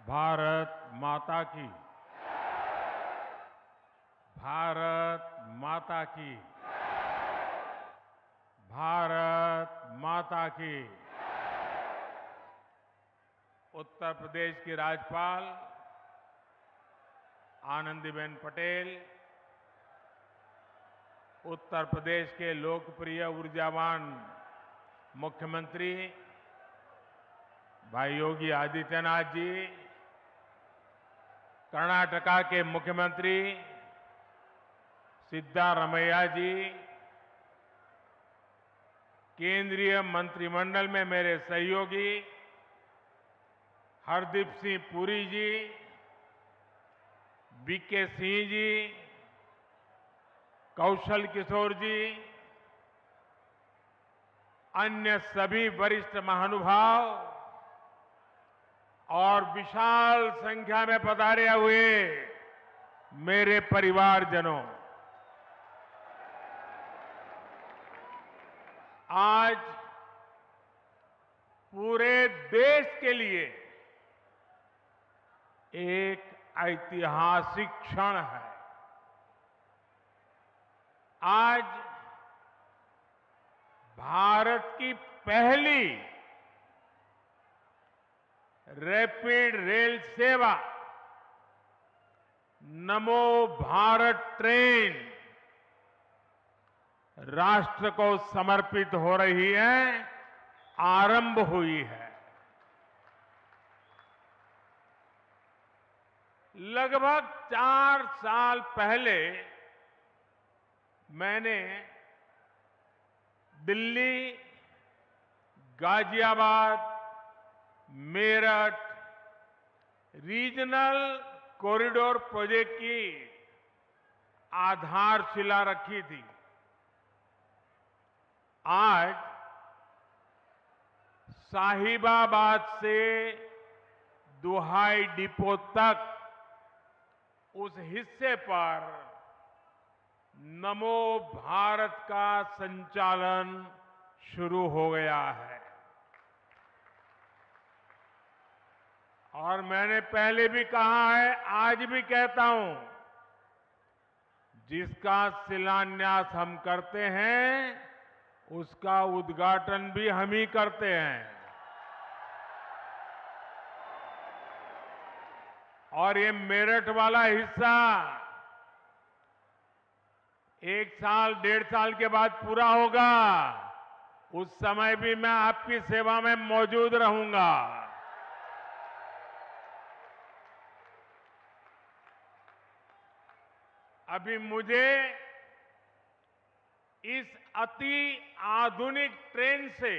भारत माता की। भारत माता की। भारत माता की। उत्तर प्रदेश की राज्यपाल आनंदीबेन पटेल, उत्तर प्रदेश के लोकप्रिय ऊर्जावान मुख्यमंत्री भाई योगी आदित्यनाथ जी, कर्नाटका के मुख्यमंत्री सिद्धारमैया जी, केंद्रीय मंत्रिमंडल में मेरे सहयोगी हरदीप सिंह पुरी जी, बीके सिंह जी, कौशल किशोर जी, अन्य सभी वरिष्ठ महानुभाव और विशाल संख्या में पधारे हुए मेरे परिवारजनों, आज पूरे देश के लिए एक ऐतिहासिक क्षण है। आज भारत की पहली रैपिड रेल सेवा नमो भारत ट्रेन राष्ट्र को समर्पित हो रही है, आरंभ हुई है। लगभग 4 साल पहले मैंने Delhi, Ghaziabad, Meerut regional corridor project की आधारशिला रखी थी। आज साहिबाबाद से दुहाई डिपो तक उस हिस्से पर नमो भारत का संचालन शुरू हो गया है। और मैंने पहले भी कहा है, आज भी कहता हूं, जिसका शिलान्यास हम करते हैं उसका उद्घाटन भी हम ही करते हैं। और ये मेरठ वाला हिस्सा 1 साल 1.5 साल के बाद पूरा होगा, उस समय भी मैं आपकी सेवा में मौजूद रहूंगा। अभी मुझे इस अति आधुनिक ट्रेन से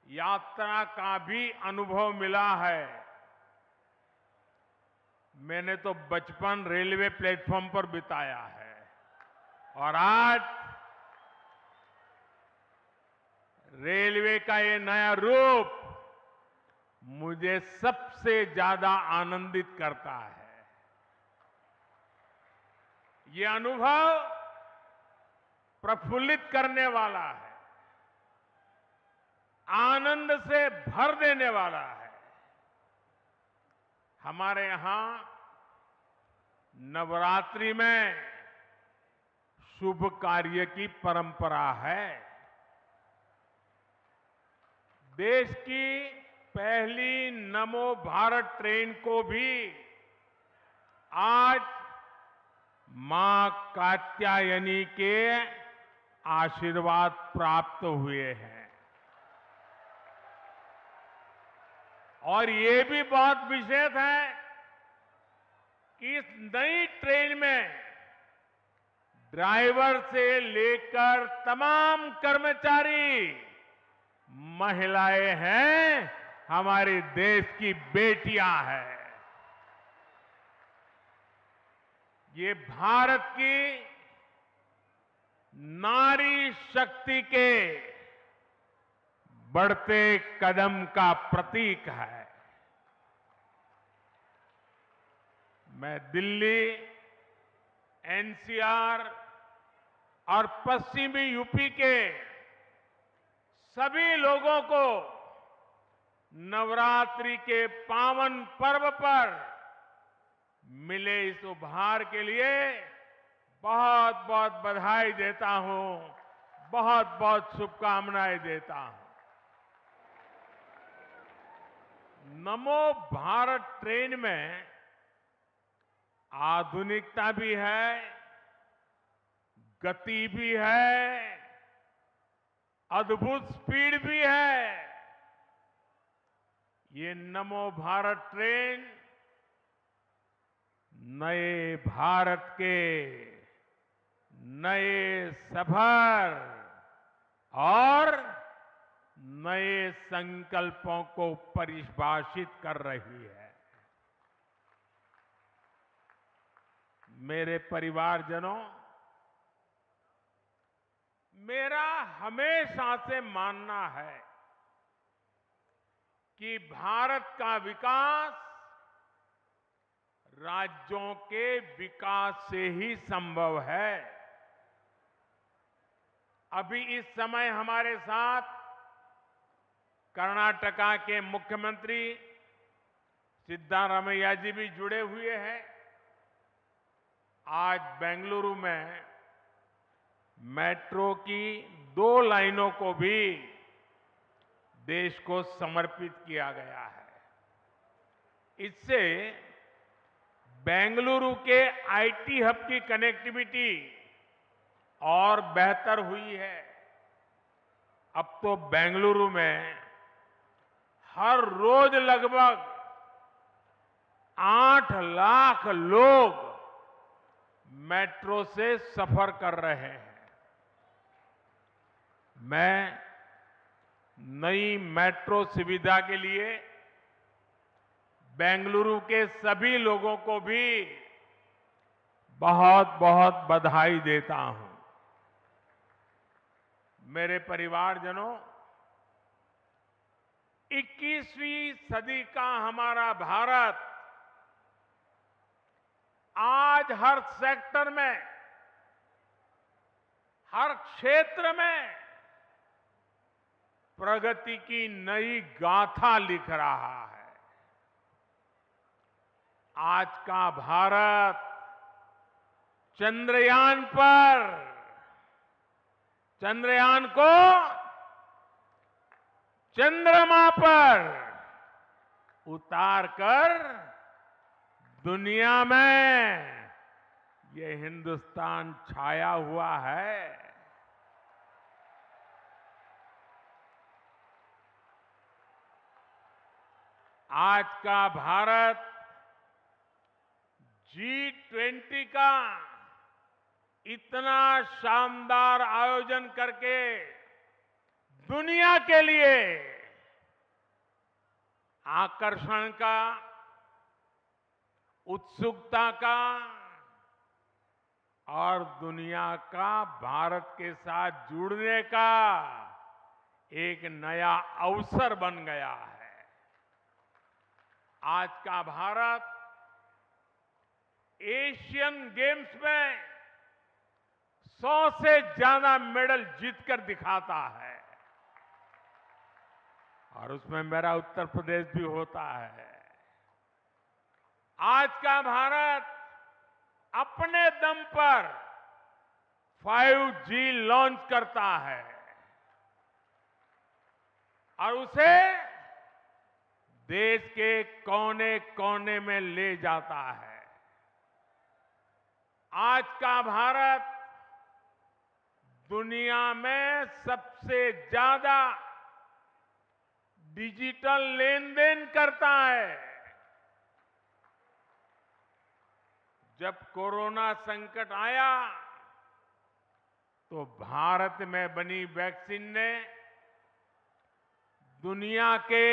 यात्रा का भी अनुभव मिला है। मैंने तो बचपन रेलवे प्लेटफॉर्म पर बिताया है और आज रेलवे का ये नया रूप मुझे सबसे ज्यादा आनंदित करता है। ये अनुभव प्रफुल्लित करने वाला है, आनंद से भर देने वाला है। हमारे यहां नवरात्रि में शुभ कार्य की परंपरा है। देश की पहली नमो भारत ट्रेन को भी आज मां कात्यायनी के आशीर्वाद प्राप्त हुए हैं। और ये भी बहुत विशेष है कि इस नई ट्रेन में ड्राइवर से लेकर तमाम कर्मचारी महिलाएं हैं, हमारे देश की बेटियां हैं। ये भारत की नारी शक्ति के बढ़ते कदम का प्रतीक है। मैं दिल्ली, एनसीआर और पश्चिमी यूपी के सभी लोगों को नवरात्रि के पावन पर्व पर मिले इस उपहार के लिए बहुत बहुत बधाई देता हूं, बहुत बहुत शुभकामनाएं देता हूं। नमो भारत ट्रेन में आधुनिकता भी है, गति भी है, अद्भुत स्पीड भी है। ये नमो भारत ट्रेन नए भारत के नए सफर और नए संकल्पों को परिभाषित कर रही है। मेरे परिवारजनों, मेरा हमेशा से मानना है कि भारत का विकास राज्यों के विकास से ही संभव है। अभी इस समय हमारे साथ कर्नाटका के मुख्यमंत्री सिद्धारमैया जी भी जुड़े हुए हैं। आज बेंगलुरु में मेट्रो की 2 लाइनों को भी देश को समर्पित किया गया है। इससे बेंगलुरु के आईटी हब की कनेक्टिविटी और बेहतर हुई है। अब तो बेंगलुरु में हर रोज लगभग 8 लाख लोग मेट्रो से सफर कर रहे हैं। मैं नई मेट्रो सुविधा के लिए बेंगलुरु के सभी लोगों को भी बहुत बहुत बधाई देता हूं। मेरे परिवारजनों, 21वीं सदी का हमारा भारत आज हर सेक्टर में, हर क्षेत्र में प्रगति की नई गाथा लिख रहा है। आज का भारत चंद्रयान को चंद्रमा पर उतारकर दुनिया में ये हिंदुस्तान छाया हुआ है। आज का भारत G20 का इतना शानदार आयोजन करके दुनिया के लिए आकर्षण का, उत्सुकता का और दुनिया का भारत के साथ जुड़ने का एक नया अवसर बन गया है। आज का भारत एशियन गेम्स में 100 से ज्यादा मेडल जीतकर दिखाता है और उसमें मेरा उत्तर प्रदेश भी होता है। आज का भारत अपने दम पर 5G लॉन्च करता है और उसे देश के कोने कोने में ले जाता है। आज का भारत दुनिया में सबसे ज्यादा डिजिटल लेन देन करता है। जब कोरोना संकट आया तो भारत में बनी वैक्सीन ने दुनिया के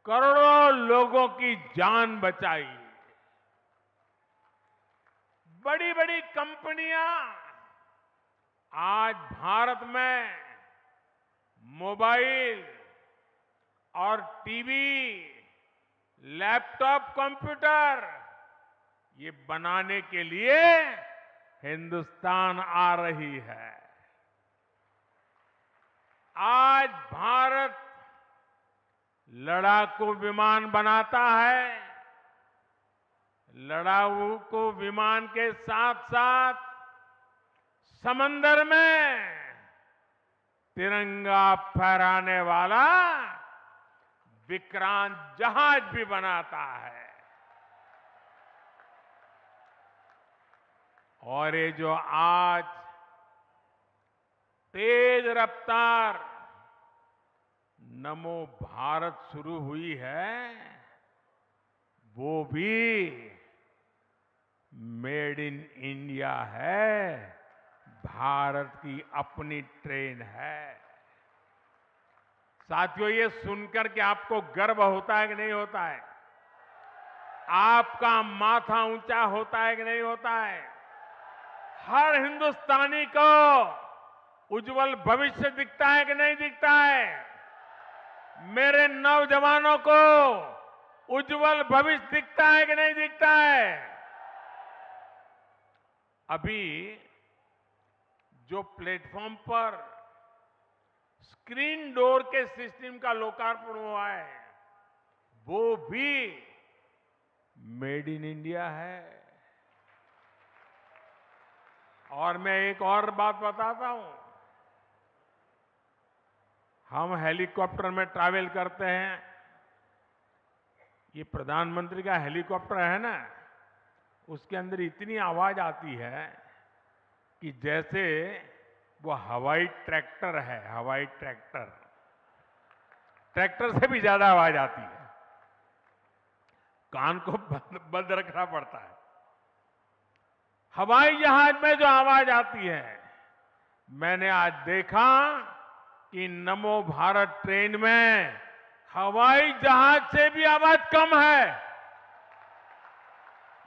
करोड़ों लोगों की जान बचाई। बड़ी बड़ी कंपनियां आज भारत में मोबाइल और टीवी, लैपटॉप, कंप्यूटर ये बनाने के लिए हिंदुस्तान आ रही है। आज भारत लड़ाकू विमान बनाता है, लड़ाकू विमान के साथ साथ समंदर में तिरंगा फहराने वाला विक्रांत जहाज भी बनाता है। और ये जो आज तेज रफ्तार नमो भारत शुरू हुई है, वो भी मेड इन इंडिया है, भारत की अपनी ट्रेन है। साथियों, ये सुनकर के आपको गर्व होता है कि नहीं होता है? आपका माथा ऊंचा होता है कि नहीं होता है? हर हिंदुस्तानी को उज्जवल भविष्य दिखता है कि नहीं दिखता है? मेरे नौजवानों को उज्जवल भविष्य दिखता है कि नहीं दिखता है? अभी जो प्लेटफॉर्म पर स्क्रीन डोर के सिस्टम का लोकार्पण हुआ है, वो भी मेड इन इंडिया है। और मैं एक और बात बताता हूं, हम हेलीकॉप्टर में ट्रैवल करते हैं, ये प्रधानमंत्री का हेलीकॉप्टर है ना, उसके अंदर इतनी आवाज आती है कि जैसे वो हवाई ट्रैक्टर है, हवाई ट्रैक्टर, ट्रैक्टर से भी ज्यादा आवाज आती है, कान को बंद रखना पड़ता है। हवाई जहाज में जो आवाज आती है, मैंने आज देखा कि नमो भारत ट्रेन में हवाई जहाज से भी आवाज कम है।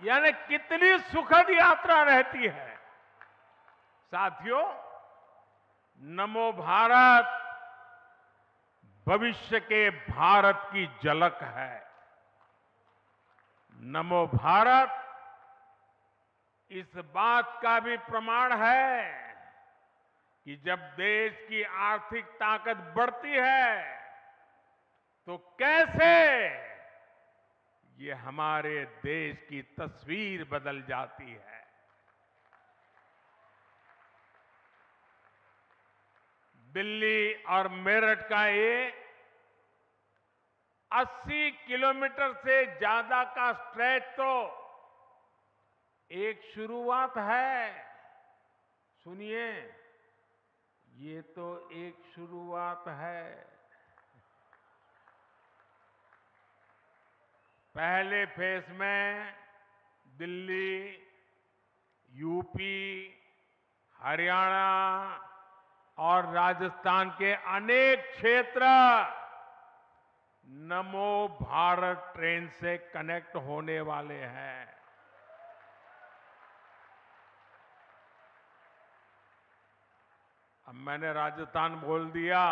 यानी कितनी सुखद यात्रा रहती है। साथियों, नमो भारत भविष्य के भारत की झलक है। नमो भारत इस बात का भी प्रमाण है कि जब देश की आर्थिक ताकत बढ़ती है तो कैसे ये हमारे देश की तस्वीर बदल जाती है। दिल्ली और मेरठ का ये 80 किलोमीटर से ज्यादा का स्ट्रेच तो एक शुरुआत है। सुनिए, ये तो एक शुरुआत है। पहले फेज में दिल्ली, यूपी, हरियाणा और राजस्थान के अनेक क्षेत्र नमो भारत ट्रेन से कनेक्ट होने वाले हैं। अब मैंने राजस्थान बोल दिया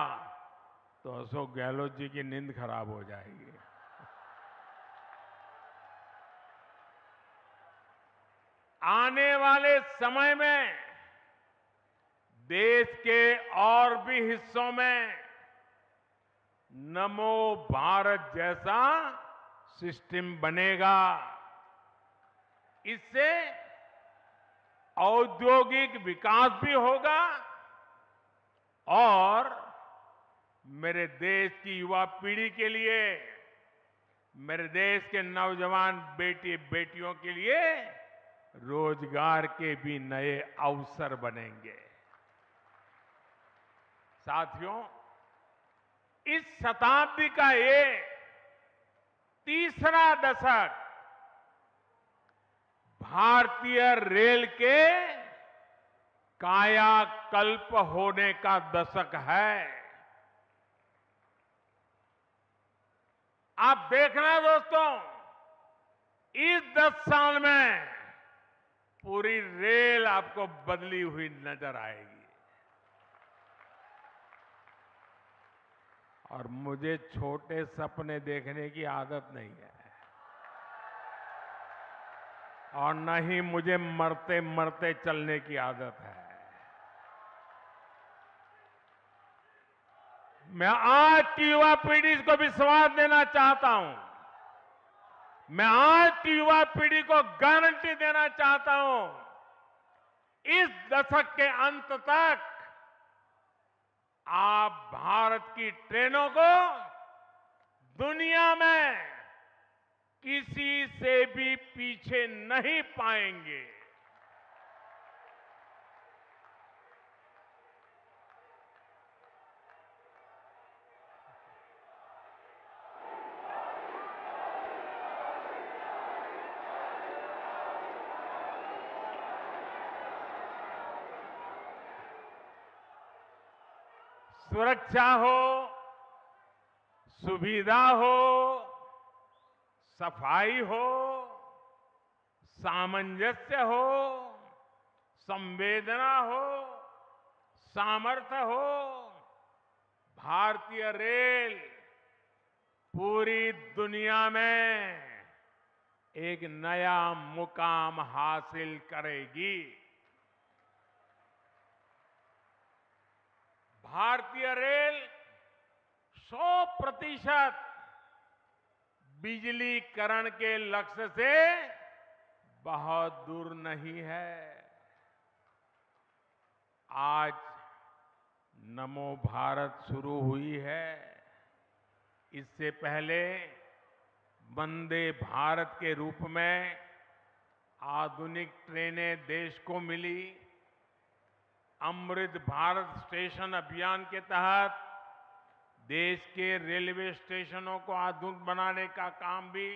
तो अशोक गहलोत जी की नींद खराब हो जाएगी। आने वाले समय में देश के और भी हिस्सों में नमो भारत जैसा सिस्टम बनेगा। इससे औद्योगिक विकास भी होगा और मेरे देश की युवा पीढ़ी के लिए, मेरे देश के नौजवान बेटी बेटियों के लिए रोजगार के भी नए अवसर बनेंगे। साथियों, इस शताब्दी का ये तीसरा दशक भारतीय रेल के कायाकल्प होने का दशक है। आप देखना दोस्तों, इस 10 साल में पूरी रेल आपको बदली हुई नजर आएगी। और मुझे छोटे सपने देखने की आदत नहीं है और न ही मुझे मरते मरते चलने की आदत है। मैं आज की युवा पीढ़ी को विश्वास देना चाहता हूं, मैं आज की युवा पीढ़ी को गारंटी देना चाहता हूं, इस दशक के अंत तक आप भारत की ट्रेनों को दुनिया में किसी से भी पीछे नहीं पाएंगे। सुरक्षा हो, सुविधा हो, सफाई हो, सामंजस्य हो, संवेदना हो, सामर्थ्य हो, भारतीय रेल पूरी दुनिया में एक नया मुकाम हासिल करेगी। भारतीय रेल 100% बिजलीकरण के लक्ष्य से बहुत दूर नहीं है। आज नमो भारत शुरू हुई है। इससे पहले वंदे भारत के रूप में आधुनिक ट्रेनें देश को मिली। अमृत भारत स्टेशन अभियान के तहत देश के रेलवे स्टेशनों को आधुनिक बनाने का काम भी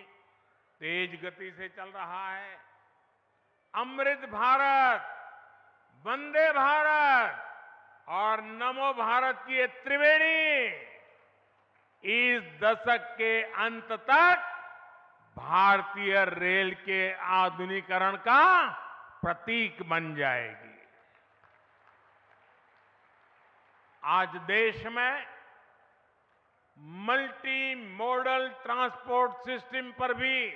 तेज गति से चल रहा है। अमृत भारत, वंदे भारत और नमो भारत की ये त्रिवेणी इस दशक के अंत तक भारतीय रेल के आधुनिकीकरण का प्रतीक बन जाएगी। आज देश में मल्टी मॉडल ट्रांसपोर्ट सिस्टम पर भी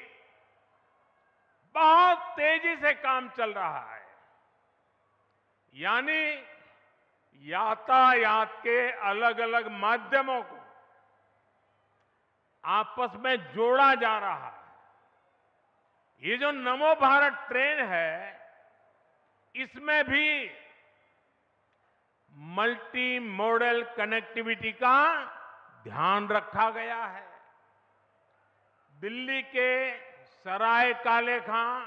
बहुत तेजी से काम चल रहा है। यानी यातायात के अलग अलग माध्यमों को आपस में जोड़ा जा रहा है। ये जो नमो भारत ट्रेन है, इसमें भी मल्टी मॉडल कनेक्टिविटी का ध्यान रखा गया है। दिल्ली के सराय काले खां,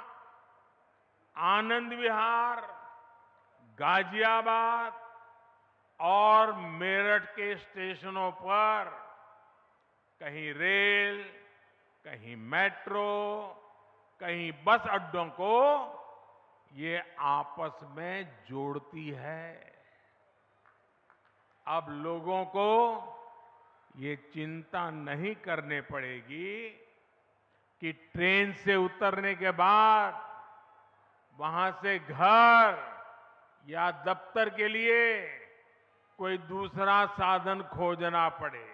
आनंद विहार, गाजियाबाद और मेरठ के स्टेशनों पर कहीं रेल, कहीं मेट्रो, कहीं बस अड्डों को ये आपस में जोड़ती है। अब लोगों को ये चिंता नहीं करनी पड़ेगी कि ट्रेन से उतरने के बाद वहां से घर या दफ्तर के लिए कोई दूसरा साधन खोजना पड़े।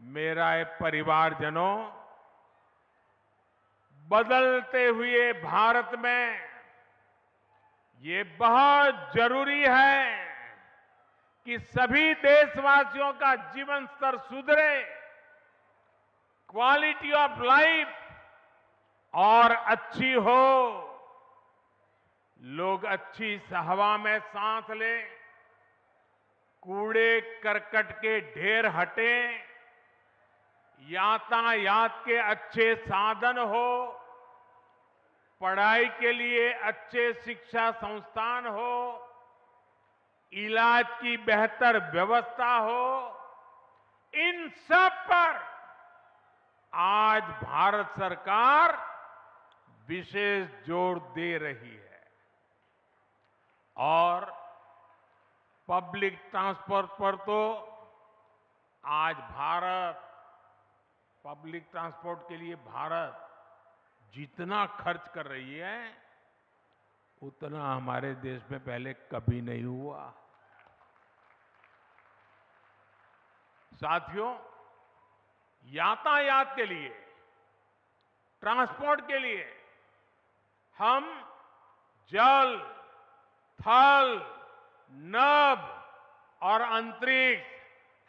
मेरा परिवारजनों, बदलते हुए भारत में ये बहुत जरूरी है कि सभी देशवासियों का जीवन स्तर सुधरे, क्वालिटी ऑफ लाइफ और अच्छी हो, लोग अच्छी हवा में सांस लें, कूड़े करकट के ढेर हटें, यातायात के अच्छे साधन हो, पढ़ाई के लिए अच्छे शिक्षा संस्थान हो, इलाज की बेहतर व्यवस्था हो, इन सब पर आज भारत सरकार विशेष जोर दे रही है। और पब्लिक ट्रांसपोर्ट पर तो आज पब्लिक ट्रांसपोर्ट के लिए भारत जितना खर्च कर रही है, उतना हमारे देश में पहले कभी नहीं हुआ। साथियों, यातायात के लिए, ट्रांसपोर्ट के लिए हम जल, थल, नभ और अंतरिक्ष,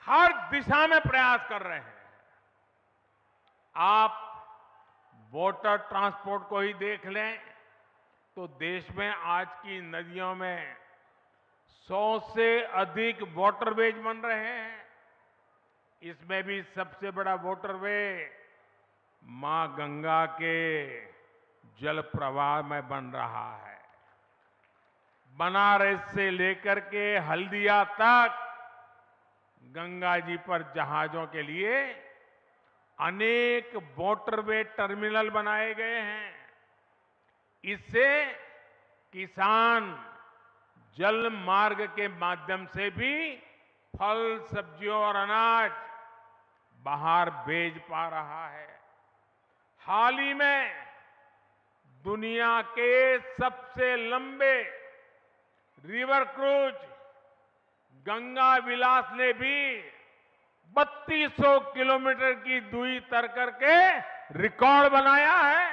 हर दिशा में प्रयास कर रहे हैं। आप वाटर ट्रांसपोर्ट को ही देख लें तो देश में आज की नदियों में 100 से अधिक वाटरवेज बन रहे हैं। इसमें भी सबसे बड़ा वाटरवे मां गंगा के जल प्रवाह में बन रहा है। बनारस से लेकर के हल्दिया तक गंगा जी पर जहाजों के लिए अनेक वाटरवे टर्मिनल बनाए गए हैं। इससे किसान जल मार्ग के माध्यम से भी फल, सब्जियों और अनाज बाहर भेज पा रहा है। हाल ही में दुनिया के सबसे लंबे रिवर क्रूज गंगा विलास ने भी 3200 किलोमीटर की दूरी तय करके रिकॉर्ड बनाया है।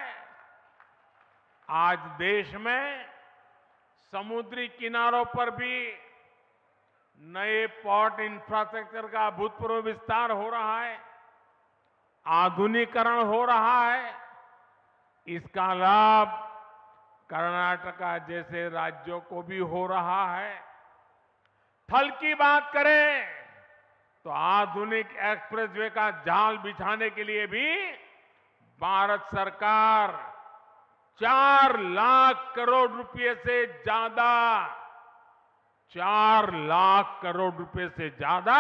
आज देश में समुद्री किनारों पर भी नए पोर्ट इंफ्रास्ट्रक्चर का अभूतपूर्व विस्तार हो रहा है, आधुनिकीकरण हो रहा है। इसका लाभ कर्नाटका जैसे राज्यों को भी हो रहा है। थल की बात करें तो आधुनिक एक्सप्रेसवे का जाल बिछाने के लिए भी भारत सरकार 4 लाख करोड़ रुपए से ज्यादा 4 लाख करोड़ रुपए से ज्यादा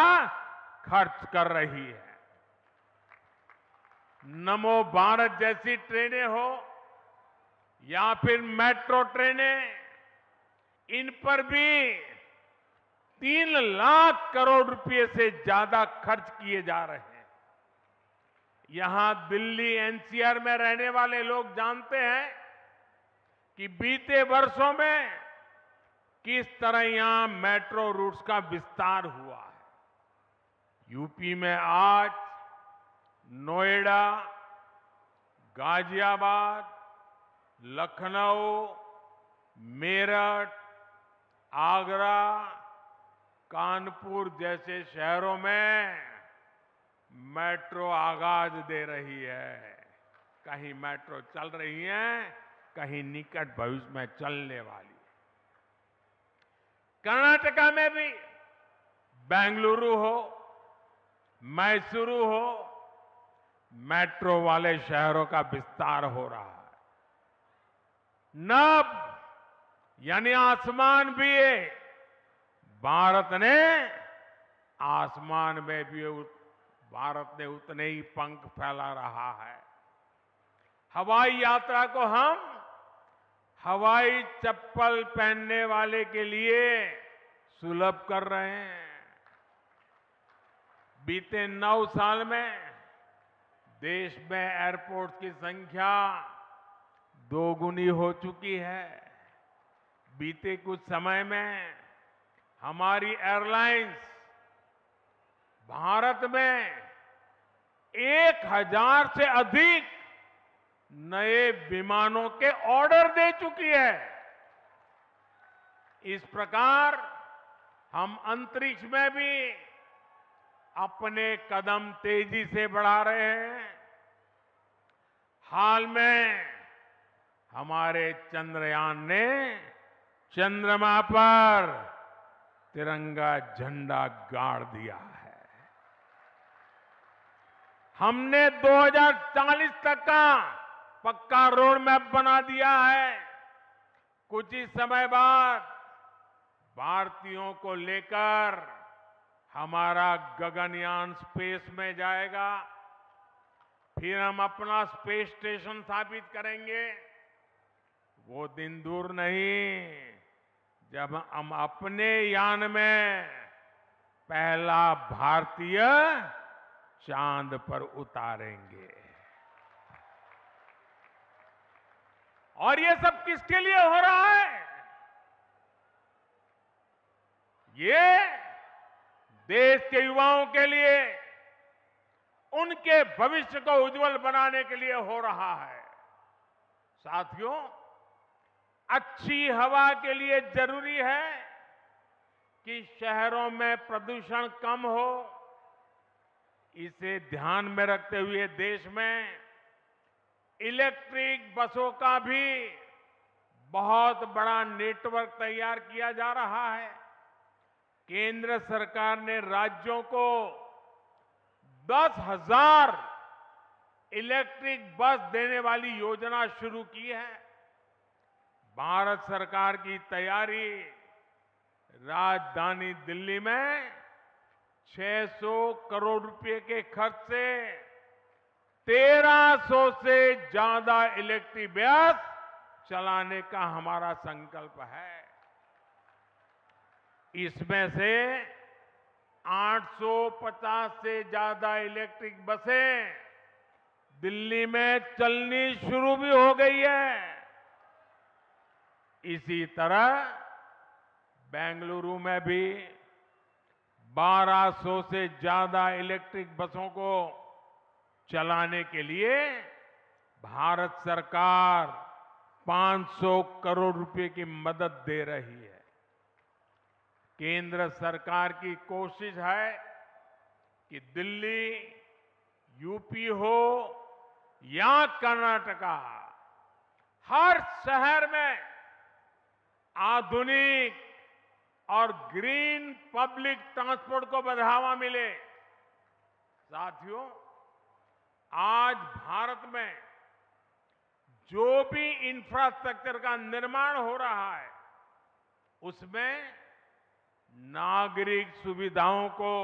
खर्च कर रही है। नमो भारत जैसी ट्रेनें हो या फिर मेट्रो ट्रेनें, इन पर भी 3 लाख करोड़ रुपए से ज्यादा खर्च किए जा रहे हैं। यहां दिल्ली एनसीआर में रहने वाले लोग जानते हैं कि बीते वर्षों में किस तरह यहां मेट्रो रूट्स का विस्तार हुआ है। यूपी में आज नोएडा, गाजियाबाद, लखनऊ, मेरठ, आगरा, कानपुर जैसे शहरों में मेट्रो आगाज दे रही है। कहीं मेट्रो चल रही है, कहीं निकट भविष्य में चलने वाली है। कर्नाटका में भी बेंगलुरु हो, मैसूरू हो, मेट्रो वाले शहरों का विस्तार हो रहा है। नभ यानी आसमान भी है। भारत ने आसमान में भी भारत ने उतने ही पंख फैला रहा है। हवाई यात्रा को हम हवाई चप्पल पहनने वाले के लिए सुलभ कर रहे हैं। बीते 9 साल में देश में एयरपोर्ट की संख्या 2 गुनी हो चुकी है। बीते कुछ समय में हमारी एयरलाइंस भारत में 1000 से अधिक नए विमानों के ऑर्डर दे चुकी है। इस प्रकार हम अंतरिक्ष में भी अपने कदम तेजी से बढ़ा रहे हैं। हाल में हमारे चंद्रयान ने चंद्रमा पर तिरंगा झंडा गाड़ दिया है। हमने 2040 तक का पक्का रोड मैप बना दिया है। कुछ ही समय बाद भारतीयों को लेकर हमारा गगनयान स्पेस में जाएगा। फिर हम अपना स्पेस स्टेशन स्थापित करेंगे। वो दिन दूर नहीं जब हम अपने यान में पहला भारतीय चांद पर उतारेंगे। और ये सब किसके लिए हो रहा है? ये देश के युवाओं के लिए, उनके भविष्य को उज्जवल बनाने के लिए हो रहा है। साथियों, अच्छी हवा के लिए जरूरी है कि शहरों में प्रदूषण कम हो, इसे ध्यान में रखते हुए देश में इलेक्ट्रिक बसों का भी बहुत बड़ा नेटवर्क तैयार किया जा रहा है। केंद्र सरकार ने राज्यों को 10,000 इलेक्ट्रिक बस देने वाली योजना शुरू की है। भारत सरकार की तैयारी राजधानी दिल्ली में 600 करोड़ रुपए के खर्च से 1300 से ज्यादा इलेक्ट्रिक बस चलाने का हमारा संकल्प है। इसमें से 850 से ज्यादा इलेक्ट्रिक बसें दिल्ली में चलनी शुरू भी हो गई है। इसी तरह बेंगलुरु में भी 1200 से ज्यादा इलेक्ट्रिक बसों को चलाने के लिए भारत सरकार 500 करोड़ रुपए की मदद दे रही है। केंद्र सरकार की कोशिश है कि दिल्ली, यूपी हो या कर्नाटका, हर शहर में आधुनिक और ग्रीन पब्लिक ट्रांसपोर्ट को बढ़ावा मिले। साथियों, आज भारत में जो भी इंफ्रास्ट्रक्चर का निर्माण हो रहा है, उसमें नागरिक सुविधाओं को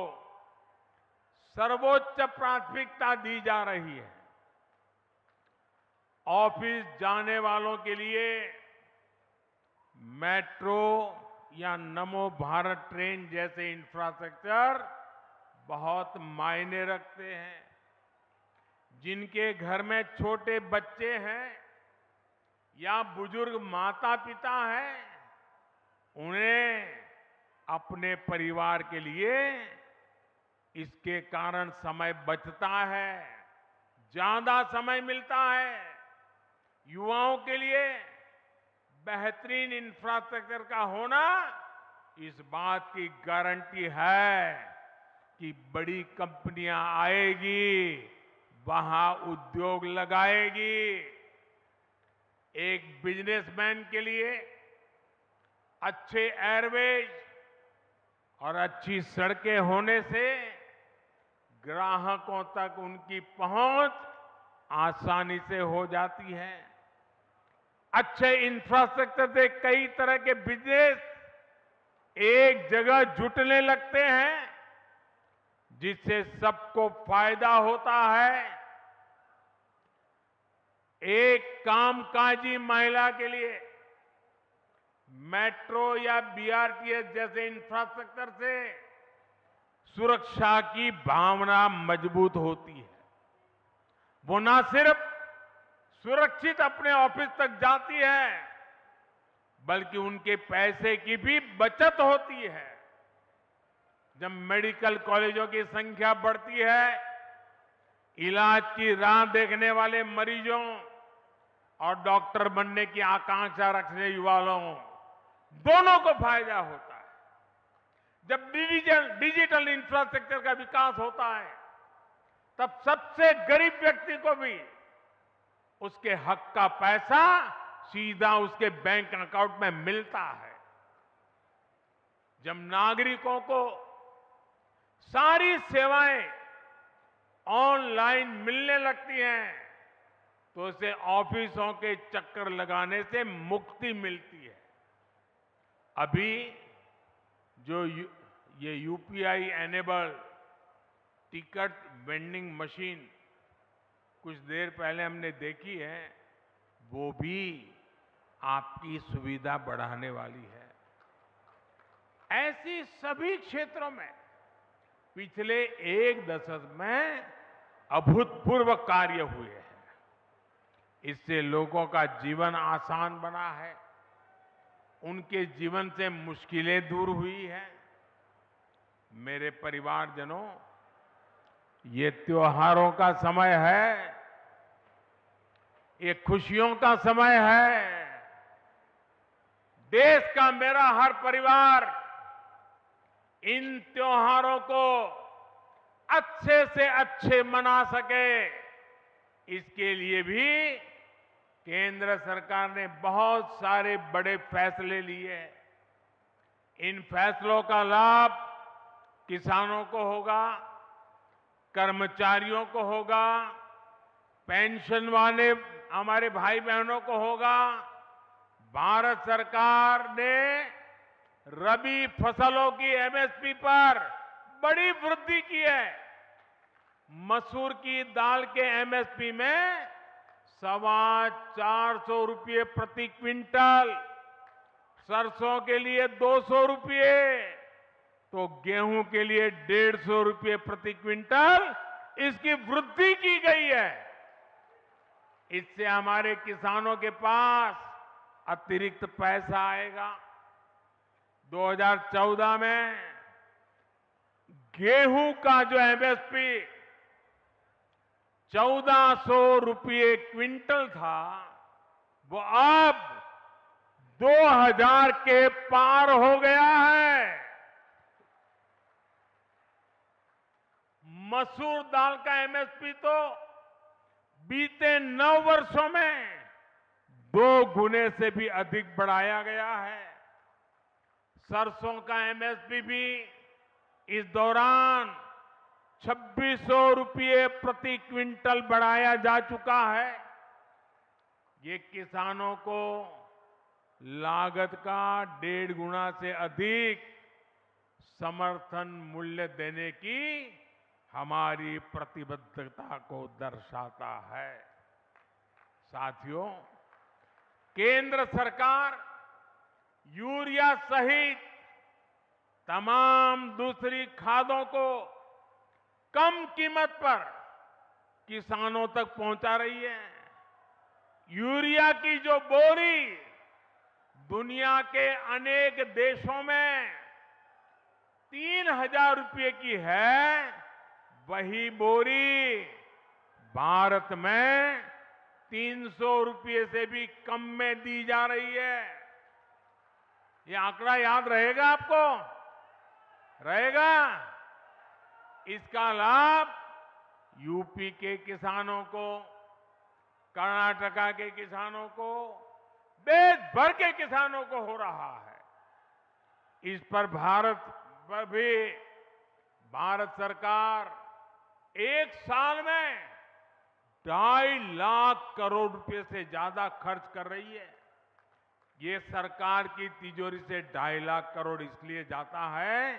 सर्वोच्च प्राथमिकता दी जा रही है। ऑफिस जाने वालों के लिए मेट्रो या नमो भारत ट्रेन जैसे इंफ्रास्ट्रक्चर बहुत मायने रखते हैं। जिनके घर में छोटे बच्चे हैं या बुजुर्ग माता पिता हैं, उन्हें अपने परिवार के लिए इसके कारण समय बचता है, ज्यादा समय मिलता है। युवाओं के लिए बेहतरीन इंफ्रास्ट्रक्चर का होना इस बात की गारंटी है कि बड़ी कंपनियां आएगी, वहां उद्योग लगाएगी। एक बिजनेसमैन के लिए अच्छे एयरवेज और अच्छी सड़कें होने से ग्राहकों तक उनकी पहुंच आसानी से हो जाती है। अच्छे इंफ्रास्ट्रक्चर से कई तरह के बिजनेस एक जगह जुटने लगते हैं, जिससे सबको फायदा होता है। एक कामकाजी महिला के लिए मेट्रो या बीआरटीएस जैसे इंफ्रास्ट्रक्चर से सुरक्षा की भावना मजबूत होती है। वो न सिर्फ सुरक्षित अपने ऑफिस तक जाती है, बल्कि उनके पैसे की भी बचत होती है। जब मेडिकल कॉलेजों की संख्या बढ़ती है, इलाज की राह देखने वाले मरीजों और डॉक्टर बनने की आकांक्षा रखने युवाओं दोनों को फायदा होता है। जब डिजिटल इंफ्रास्ट्रक्चर का विकास होता है, तब सबसे गरीब व्यक्ति को भी उसके हक का पैसा सीधा उसके बैंक अकाउंट में मिलता है। जब नागरिकों को सारी सेवाएं ऑनलाइन मिलने लगती हैं, तो उसे ऑफिसों के चक्कर लगाने से मुक्ति मिलती है। अभी जो ये UPI enable ticket vending machine कुछ देर पहले हमने देखी है, वो भी आपकी सुविधा बढ़ाने वाली है। ऐसी सभी क्षेत्रों में पिछले एक दशक में अभूतपूर्व कार्य हुए हैं। इससे लोगों का जीवन आसान बना है, उनके जीवन से मुश्किलें दूर हुई हैं। मेरे परिवारजनों, ये त्योहारों का समय है, ये खुशियों का समय है। देश का मेरा हर परिवार इन त्योहारों को अच्छे से अच्छे मना सके, इसके लिए भी केंद्र सरकार ने बहुत सारे बड़े फैसले लिए हैं। इन फैसलों का लाभ किसानों को होगा, कर्मचारियों को होगा, पेंशन वाले हमारे भाई बहनों को होगा। भारत सरकार ने रबी फसलों की एमएसपी पर बड़ी वृद्धि की है। मसूर की दाल के एमएसपी में 425 रुपये प्रति क्विंटल, सरसों के लिए 200 रुपये, तो गेहूं के लिए 150 रुपये प्रति क्विंटल इसकी वृद्धि की गई है। इससे हमारे किसानों के पास अतिरिक्त पैसा आएगा। 2014 में गेहूं का जो एमएसपी 1400 रुपये क्विंटल था, वो अब 2000 के पार हो गया है। मसूर दाल का एमएसपी तो बीते 9 वर्षों में 2 गुने से भी अधिक बढ़ाया गया है। सरसों का एमएसपी भी इस दौरान 2600 रुपये प्रति क्विंटल बढ़ाया जा चुका है। ये किसानों को लागत का 1.5 गुना से अधिक समर्थन मूल्य देने की हमारी प्रतिबद्धता को दर्शाता है। साथियों, केंद्र सरकार यूरिया सहित तमाम दूसरी खादों को कम कीमत पर किसानों तक पहुंचा रही है। यूरिया की जो बोरी दुनिया के अनेक देशों में 3000 रुपये की है, वही बोरी भारत में 300 रुपये से भी कम में दी जा रही है। ये आंकड़ा याद रहेगा आपको? रहेगा? इसका लाभ यूपी के किसानों को, कर्नाटका के किसानों को, देश भर के किसानों को हो रहा है। इस पर भारत सरकार एक साल में 2.5 लाख करोड़ रुपए से ज्यादा खर्च कर रही है। ये सरकार की तिजोरी से 2.5 लाख करोड़ इसलिए जाता है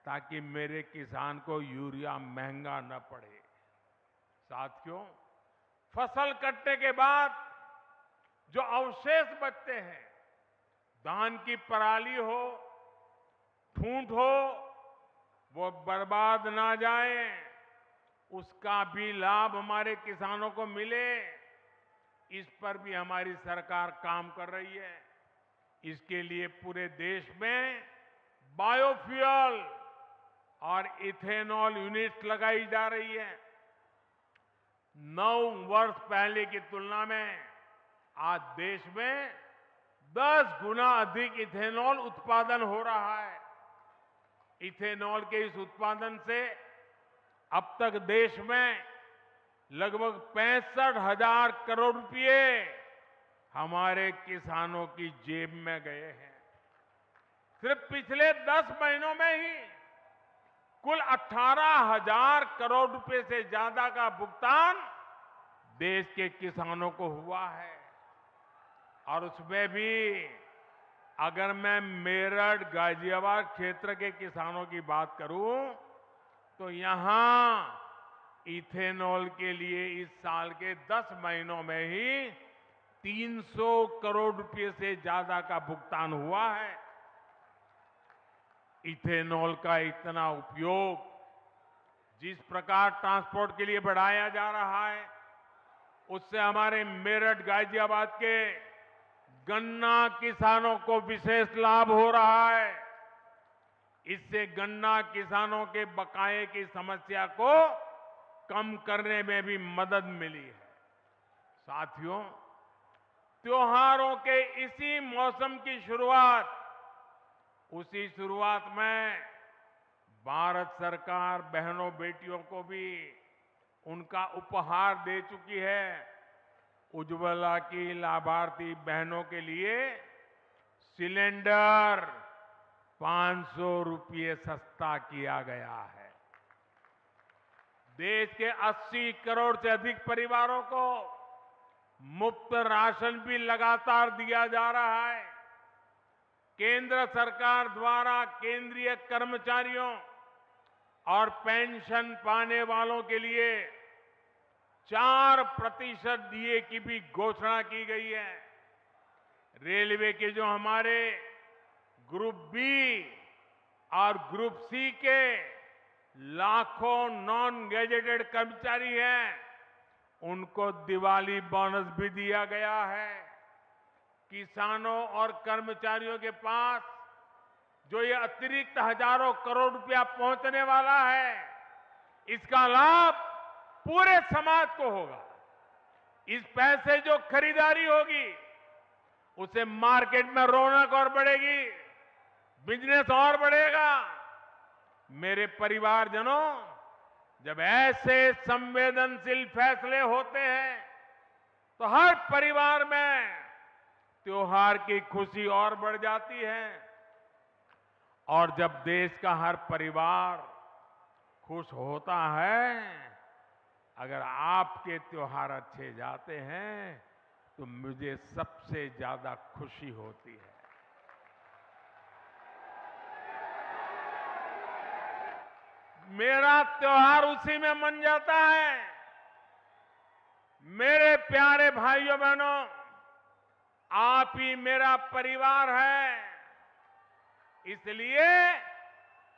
ताकि मेरे किसान को यूरिया महंगा न पड़े। साथियों, फसल कटने के बाद जो अवशेष बचते हैं, धान की पराली हो, ठूंठ हो, वो बर्बाद ना जाए, उसका भी लाभ हमारे किसानों को मिले, इस पर भी हमारी सरकार काम कर रही है। इसके लिए पूरे देश में बायोफ्यूल और इथेनॉल यूनिट लगाई जा रही है। 9 वर्ष पहले की तुलना में आज देश में 10 गुना अधिक इथेनॉल उत्पादन हो रहा है। इथेनॉल के इस उत्पादन से अब तक देश में लगभग 65,000 करोड़ रुपए हमारे किसानों की जेब में गए हैं। सिर्फ पिछले 10 महीनों में ही कुल 18,000 करोड़ रुपए से ज्यादा का भुगतान देश के किसानों को हुआ है। और उसमें भी अगर मैं मेरठ, गाजियाबाद क्षेत्र के किसानों की बात करूं, तो यहां इथेनॉल के लिए इस साल के 10 महीनों में ही 300 करोड़ रुपए से ज्यादा का भुगतान हुआ है। इथेनॉल का इतना उपयोग जिस प्रकार ट्रांसपोर्ट के लिए बढ़ाया जा रहा है, उससे हमारे मेरठ, गाजियाबाद के गन्ना किसानों को विशेष लाभ हो रहा है। इससे गन्ना किसानों के बकाये की समस्या को कम करने में भी मदद मिली है। साथियों, त्योहारों के इसी मौसम की शुरुआत, उसी शुरुआत में भारत सरकार बहनों बेटियों को भी उनका उपहार दे चुकी है। उज्ज्वला की लाभार्थी बहनों के लिए सिलेंडर 500 रुपये सस्ता किया गया है। देश के 80 करोड़ से अधिक परिवारों को मुफ्त राशन भी लगातार दिया जा रहा है। केंद्र सरकार द्वारा केंद्रीय कर्मचारियों और पेंशन पाने वालों के लिए 4% डीए की भी घोषणा की गई है। रेलवे के जो हमारे ग्रुप बी और ग्रुप सी के लाखों नॉन गैजेटेड कर्मचारी हैं, उनको दिवाली बोनस भी दिया गया है। किसानों और कर्मचारियों के पास जो ये अतिरिक्त हजारों करोड़ रुपया पहुंचने वाला है, इसका लाभ पूरे समाज को होगा। इस पैसे जो खरीदारी होगी, उसे मार्केट में रौनक और बढ़ेगी, बिजनेस और बढ़ेगा। मेरे परिवारजनों, जब ऐसे संवेदनशील फैसले होते हैं तो हर परिवार में त्योहार की खुशी और बढ़ जाती है। और जब देश का हर परिवार खुश होता है, अगर आपके त्योहार अच्छे जाते हैं तो मुझे सबसे ज्यादा खुशी होती है। मेरा त्योहार उसी में मन जाता है। मेरे प्यारे भाइयों बहनों, आप ही मेरा परिवार है, इसलिए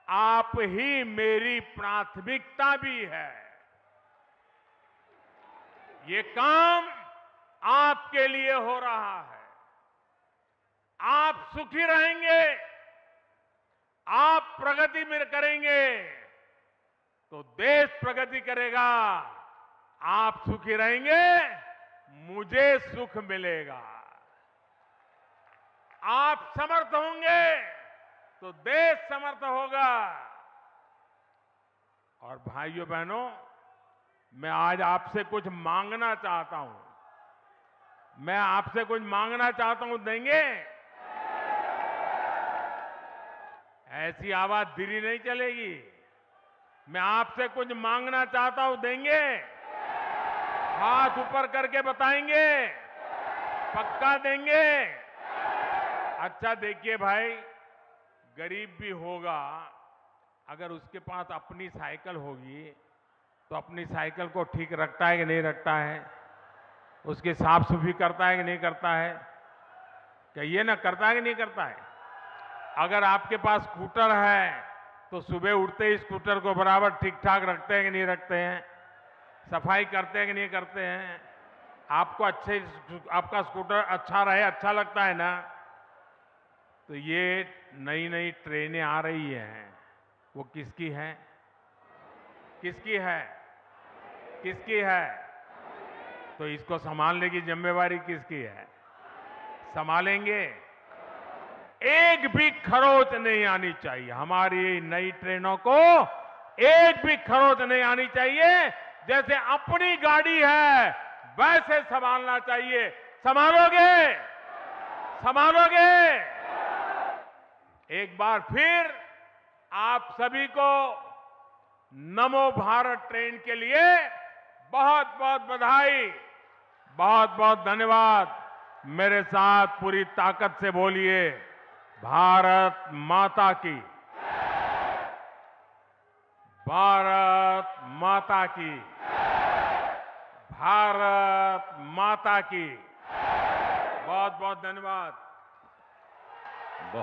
आप ही मेरी प्राथमिकता भी है। ये काम आपके लिए हो रहा है। आप सुखी रहेंगे, आप प्रगति में करेंगे तो देश प्रगति करेगा। आप सुखी रहेंगे, मुझे सुख मिलेगा। आप समर्थ होंगे तो देश समर्थ होगा। और भाइयों बहनों, मैं आज आपसे कुछ मांगना चाहता हूं। मैं आपसे कुछ मांगना चाहता हूं, देंगे? ऐसी आवाज धीरे नहीं चलेगी। मैं आपसे कुछ मांगना चाहता हूं, देंगे? हाथ ऊपर करके बताएंगे, पक्का देंगे? अच्छा देखिए भाई, गरीब भी होगा, अगर उसके पास अपनी साइकिल होगी तो अपनी साइकिल को ठीक रखता है कि नहीं रखता है? उसकी साफ सफाई करता है कि नहीं करता है? कहिए ना, करता है कि नहीं करता है? अगर आपके पास स्कूटर है तो सुबह उठते ही स्कूटर को बराबर ठीक ठाक रखते हैं कि नहीं रखते हैं? सफाई करते हैं कि नहीं करते हैं? आपको आपका स्कूटर अच्छा रहे, अच्छा लगता है ना? तो ये नई नई ट्रेनें आ रही हैं, वो किसकी है? किसकी है? किसकी है? तो इसको संभालने की जिम्मेवारी किसकी है? संभालेंगे? एक भी खरोच नहीं आनी चाहिए। हमारी नई ट्रेनों को एक भी खरोच नहीं आनी चाहिए। जैसे अपनी गाड़ी है वैसे संभालना चाहिए। संभालोगे? संभालोगे? एक बार फिर आप सभी को नमो भारत ट्रेन के लिए बहुत बहुत बधाई, बहुत बहुत धन्यवाद। मेरे साथ पूरी ताकत से बोलिए, भारत माता की, भारत माता की, भारत माता की। बहुत बहुत धन्यवाद।